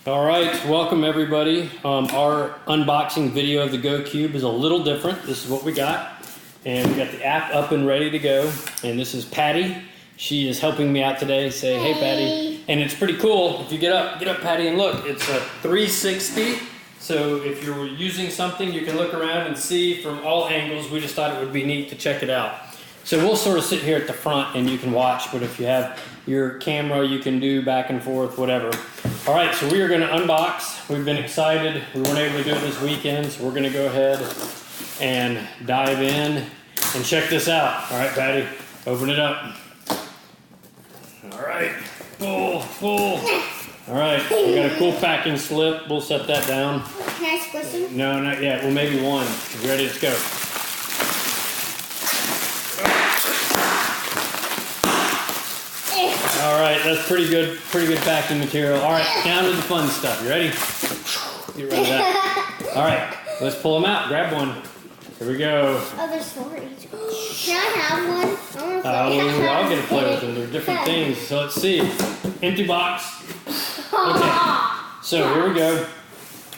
All right, welcome everybody. Our unboxing video of the Gocube is a little different. This is what we got. And we got the app up and ready to go. And this is Patty. She is helping me out today. Say, hey Patty. And it's pretty cool. If you get up Patty, and look. It's a 360. So if you're using something, you can look around and see from all angles. We just thought it would be neat to check it out. So we'll sort of sit here at the front and you can watch, but if you have your camera, you can do back and forth, whatever. All right, so we are gonna unbox. We've been excited. We weren't able to do it this weekend, so we're gonna go ahead and dive in and check this out. All right, Patty, open it up. All right, full. All right, we got a cool packing slip. We'll set that down. Can I squish them? No, not yet. Well, maybe one. You ready? Let's go. All right, that's pretty good packing material. All right, down to the fun stuff. You ready? Get rid of that. All right, let's pull them out. Grab one. Here we go. Oh, there's 4 each. Can I have one? I want to play. I'll get to play with them. They're different things. So let's see. Empty box. Okay. So here we go.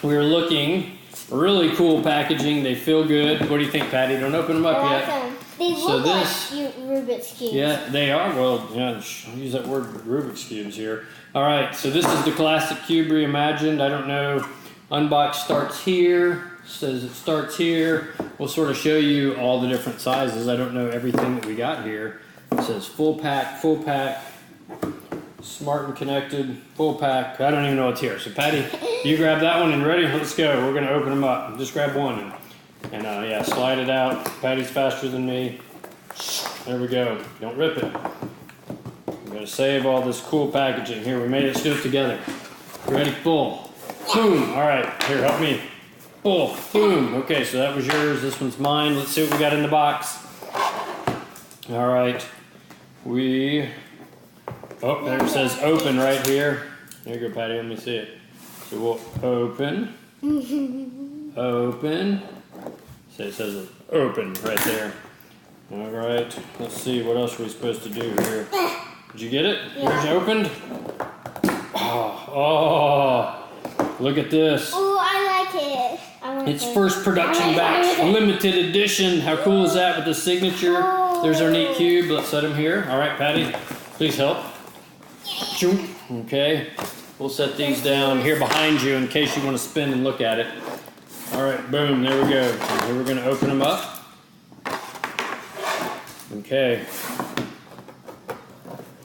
We're looking. Really cool packaging. They feel good. What do you think, Patty? Don't open them up yet. They look like Rubik's Cubes. Yeah, they are. Well, yeah, I'll use that word Rubik's Cubes here. All right, so this is the classic cube reimagined. I don't know. Unbox starts here. Says it starts here. We'll sort of show you all the different sizes. I don't know everything that we got here. It says full pack, smart and connected, full pack. I don't even know what's here. So Patty, you grab that one and ready? Let's go. We're gonna open them up. Just grab one and yeah, slide it out. Patty's faster than me. There we go. Don't rip it. I'm gonna save all this cool packaging. Here, we made it stick together. Ready? Full. Boom. All right. Here, help me. Full. Boom. Okay, so that was yours. This one's mine. Let's see what we got in the box. All right. Oh, there it says open right here. There you go, Patty. Let me see it. So we'll open. Open. So it says open right there. All right. Let's see. What else are we supposed to do here? Did you get it? Yeah. Yours opened? Oh, look at this. Oh, I like it. It's first production batch, limited edition. How cool is that with the signature? Oh. There's our neat cube. Let's set him here. All right, Patty, please help. Okay, we'll set these down here behind you in case you want to spin and look at it. All right, boom, there we go. Here we're going to open them up. Okay.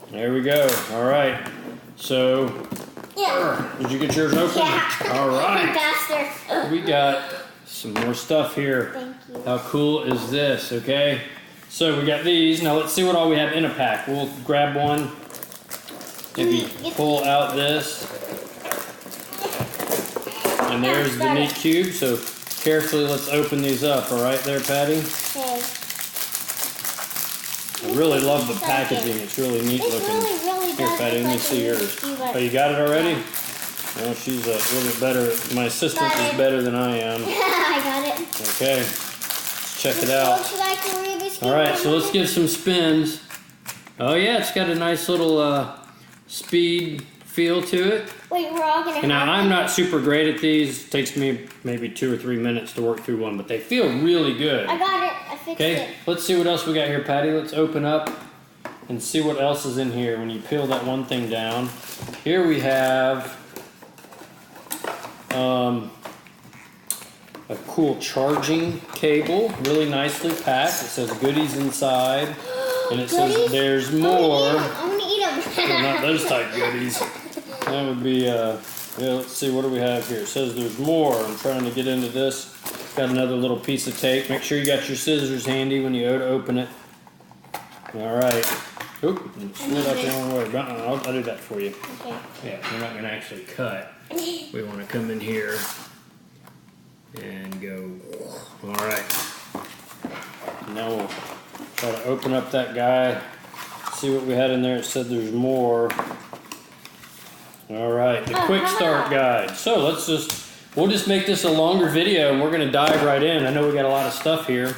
There we go. All right. So, did you get yours open? Yeah. All right. Faster. We got some more stuff here. Thank you. How cool is this, okay? So we got these. Now let's see what all we have in a pack. We'll grab one. Maybe pull out this. And there's the neat cube. So carefully let's open these up. All right there, Patty? Okay. I really love the packaging. It's really neat looking. Really Here, Patty, let me see yours. Oh, you got it already? Well, she's a little bit better. My assistant is better than I am. I got it. Okay, let's check it out. All right, so let's give some spins. Oh yeah, it's got a nice little speed feel to it. Wait, we're all gonna. And now I'm not super great at these. It takes me maybe 2 or 3 minutes to work through one, but they feel really good. I got it. I fixed it. Let's see what else we got here, Patty. Let's open up and see what else is in here when you peel that one thing down. Here we have a cool charging cable, really nicely packed. It says goodies inside, and it says there's more. I want to eat them. Well, not those type goodies. That would be, yeah, let's see, what do we have here? It says there's more. I'm trying to get into this. Got another little piece of tape. Make sure you got your scissors handy when you go to open it. All right. Oop, slid out the wrong way. I'll do that for you. Okay. Yeah, we're not going to actually cut. We want to come in here and go. All right. Now we'll try to open up that guy. See what we had in there. It said there's more. All right, the quick start guide. So we'll just make this a longer video and we're going to dive right in. I know we got a lot of stuff here.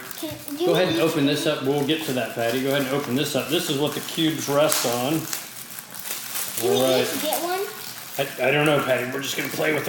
Go ahead and open this up. We'll get to that, Patty. Go ahead and open this up. This is what the cubes rest on. All right. Can we each get one? I don't know, Patty. We're just gonna play with them.